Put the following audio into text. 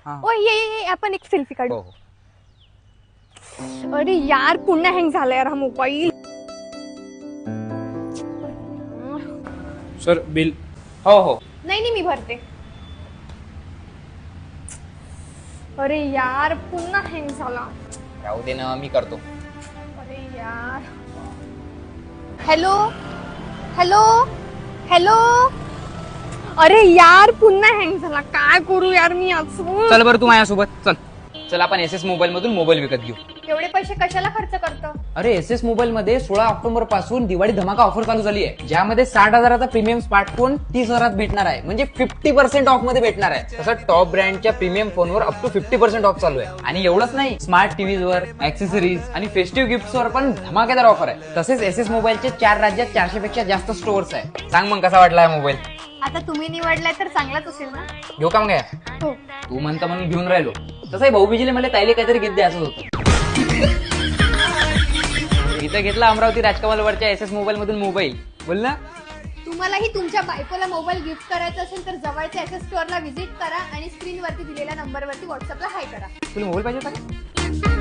ओ ये आपण एक सेल्फी काढू. हो. अरे यार पुन्हा हँग झाला यार हा मोबाईल. Sir bill. हो हो. नाही मी भरते. अरे यार पुन्हा हँग झाला. राहू दे ना, मी करतो. अरे यार. Hello hello hello. अरे यार पुन्हा हँग झाला. काय करू यार मी आज. चल बरं तू माझ्यासोबत चल. चल आपण एसएस मोबाईल मधून मोबाईल विकत घेऊ. एवढे पैसे कशाला खर्च करतो. अरे एसएस मोबाईल मध्ये 16 ऑक्टोबर पासून दिवाळी धमाका ऑफर चालू झाली आहे, ज्यामध्ये 60,000चा प्रीमियम स्मार्टफोन 30,000 भेटणार आहे, म्हणजे 50% ऑफ मध्ये भेटणार आहे. तसं टॉप ब्रँडच्या प्रीमियम फोनवर अप टू 50% ऑफ चालू आहे. आणि एवढंच नाही, स्मार्ट टीव्हीवर ऍक्सेसरीज आणि फेस्टिव्ह गिफ्ट्सवर पण धमाकेदार ऑफर आहे. तसेच एसएस मोबाईलचे 4 राज्यात 400 पेक्षा जास्त स्टोअर्स आहे. सांग मग कसा वाटला मोबाईल. आता तुम्ही निवडलाय तर चांगलाच असेल ना. घेऊ का मग. हो. तू म्हणता म्हणून घेऊन राहिलो. तसंही भाऊबीजीले मला ताईले काहीतरी गिफ्ट द्यायचं होतं. इथं घेतला अमरावती राजकमलवरच्या एसएस मोबाईल मधून मोबाईल. बोल ना. तुम्हालाही तुमच्या बायकोला मोबाईल गिफ्ट करायचा असेल तर जवळच्या एसएस स्टोअरला व्हिजिट करा आणि स्क्रीनवरती दिलेल्या नंबरवरती व्हॉट्सअपला हाय करा. तुला मोबाईल पाहिजे होता का?